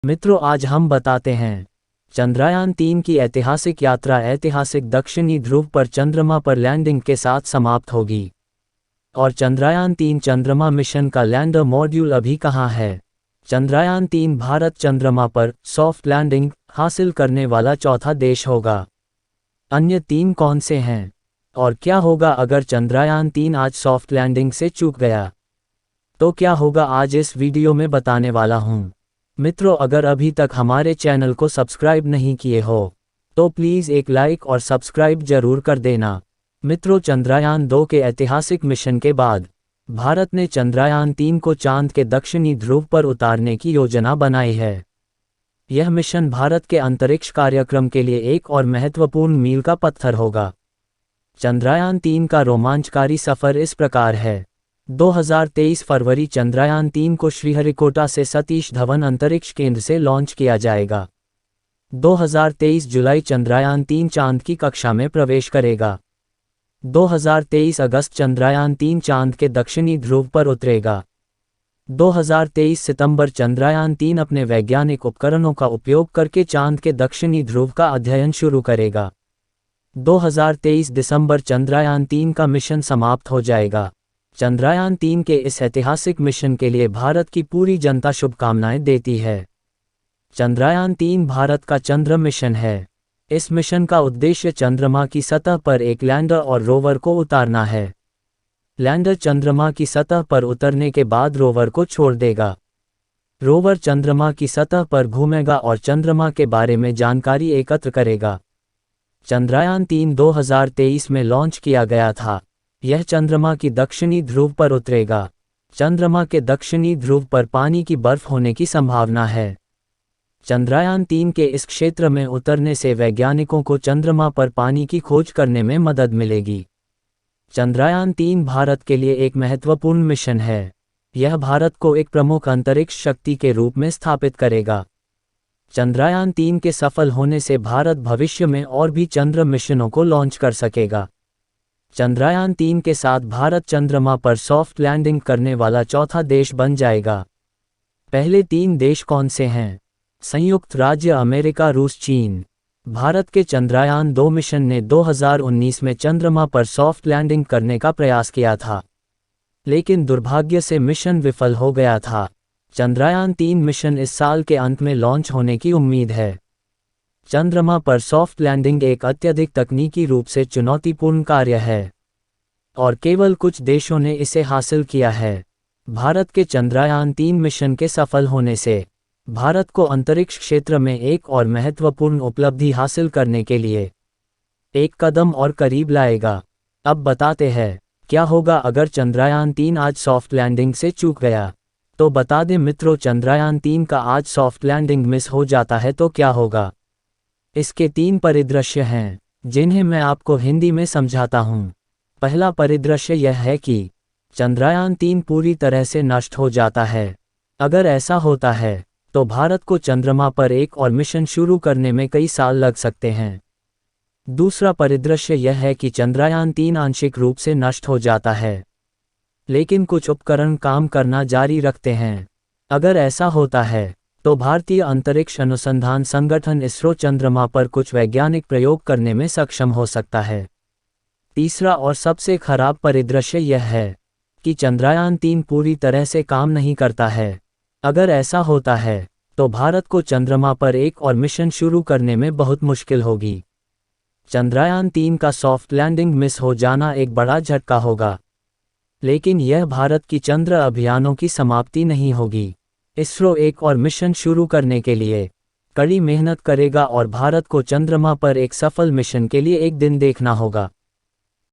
मित्रों, आज हम बताते हैं चंद्रयान-3 की ऐतिहासिक यात्रा ऐतिहासिक दक्षिणी ध्रुव पर चंद्रमा पर लैंडिंग के साथ समाप्त होगी। और चंद्रयान-3 चंद्रमा मिशन का लैंडर मॉड्यूल अभी कहाँ है? चंद्रयान-3 भारत चंद्रमा पर सॉफ्ट लैंडिंग हासिल करने वाला चौथा देश होगा। अन्य 3 कौन से हैं? और क्या होगा अगर चंद्रयान-3 आज सॉफ्ट लैंडिंग से चूक गया? तो क्या होगा आज इस वीडियो में बताने वाला हूँ। मित्रों, अगर अभी तक हमारे चैनल को सब्सक्राइब नहीं किए हो तो प्लीज़ एक लाइक और सब्सक्राइब जरूर कर देना। मित्रों, चंद्रयान-2 के ऐतिहासिक मिशन के बाद भारत ने चंद्रयान-3 को चांद के दक्षिणी ध्रुव पर उतारने की योजना बनाई है। यह मिशन भारत के अंतरिक्ष कार्यक्रम के लिए एक और महत्वपूर्ण मील का पत्थर होगा। चंद्रयान-3 का रोमांचकारी सफर इस प्रकार है। 2023 फरवरी चंद्रयान-3 को श्रीहरिकोटा से सतीश धवन अंतरिक्ष केंद्र से लॉन्च किया जाएगा। 2023 जुलाई चंद्रयान-3 चांद की कक्षा में प्रवेश करेगा। 2023 अगस्त चंद्रयान-3 चांद के दक्षिणी ध्रुव पर उतरेगा। 2023 सितंबर चंद्रयान-3 अपने वैज्ञानिक उपकरणों का उपयोग करके चांद के दक्षिणी ध्रुव का अध्ययन शुरू करेगा। 2023 दिसंबर चंद्रयान-3 का मिशन समाप्त हो जाएगा। चंद्रयान-3 के इस ऐतिहासिक मिशन के लिए भारत की पूरी जनता शुभकामनाएं देती है। चंद्रयान-3 भारत का चंद्र मिशन है। इस मिशन का उद्देश्य चंद्रमा की सतह पर एक लैंडर और रोवर को उतारना है। लैंडर चंद्रमा की सतह पर उतरने के बाद रोवर को छोड़ देगा। रोवर चंद्रमा की सतह पर घूमेगा और चंद्रमा के बारे में जानकारी एकत्र करेगा। चंद्रयान-3 2023 में लॉन्च किया गया था। यह चंद्रमा की दक्षिणी ध्रुव पर उतरेगा। चंद्रमा के दक्षिणी ध्रुव पर पानी की बर्फ होने की संभावना है। चंद्रयान-3 के इस क्षेत्र में उतरने से वैज्ञानिकों को चंद्रमा पर पानी की खोज करने में मदद मिलेगी। चंद्रयान-3 भारत के लिए एक महत्वपूर्ण मिशन है। यह भारत को एक प्रमुख अंतरिक्ष शक्ति के रूप में स्थापित करेगा। चंद्रयान-3 के सफल होने से भारत भविष्य में और भी चंद्र मिशनों को लॉन्च कर सकेगा। चंद्रयान-3 के साथ भारत चंद्रमा पर सॉफ्ट लैंडिंग करने वाला चौथा देश बन जाएगा। पहले 3 देश कौन से हैं? संयुक्त राज्य अमेरिका, रूस, चीन। भारत के चंद्रयान-2 मिशन ने 2019 में चंद्रमा पर सॉफ्ट लैंडिंग करने का प्रयास किया था, लेकिन दुर्भाग्य से मिशन विफल हो गया था। चंद्रयान-3 मिशन इस साल के अंत में लॉन्च होने की उम्मीद है। चंद्रमा पर सॉफ्ट लैंडिंग एक अत्यधिक तकनीकी रूप से चुनौतीपूर्ण कार्य है और केवल कुछ देशों ने इसे हासिल किया है। भारत के चंद्रयान-3 मिशन के सफल होने से भारत को अंतरिक्ष क्षेत्र में एक और महत्वपूर्ण उपलब्धि हासिल करने के लिए एक कदम और करीब लाएगा। अब बताते हैं क्या होगा अगर चंद्रयान-3 आज सॉफ्ट लैंडिंग से चूक गया। तो बता दें मित्रों, चंद्रयान-3 का आज सॉफ्ट लैंडिंग मिस हो जाता है तो क्या होगा। इसके 3 परिदृश्य हैं जिन्हें मैं आपको हिंदी में समझाता हूँ। पहला परिदृश्य यह है कि चंद्रयान-3 पूरी तरह से नष्ट हो जाता है। अगर ऐसा होता है तो भारत को चंद्रमा पर एक और मिशन शुरू करने में कई साल लग सकते हैं। दूसरा परिदृश्य यह है कि चंद्रयान-3 आंशिक रूप से नष्ट हो जाता है, लेकिन कुछ उपकरण काम करना जारी रखते हैं। अगर ऐसा होता है तो भारतीय अंतरिक्ष अनुसंधान संगठन इसरो चंद्रमा पर कुछ वैज्ञानिक प्रयोग करने में सक्षम हो सकता है। तीसरा और सबसे खराब परिदृश्य यह है कि चंद्रयान-3 पूरी तरह से काम नहीं करता है। अगर ऐसा होता है तो भारत को चंद्रमा पर एक और मिशन शुरू करने में बहुत मुश्किल होगी। चंद्रयान-3 का सॉफ्ट लैंडिंग मिस हो जाना एक बड़ा झटका होगा, लेकिन यह भारत की चंद्र अभियानों की समाप्ति नहीं होगी। इसरो एक और मिशन शुरू करने के लिए कड़ी मेहनत करेगा और भारत को चंद्रमा पर एक सफल मिशन के लिए एक दिन देखना होगा।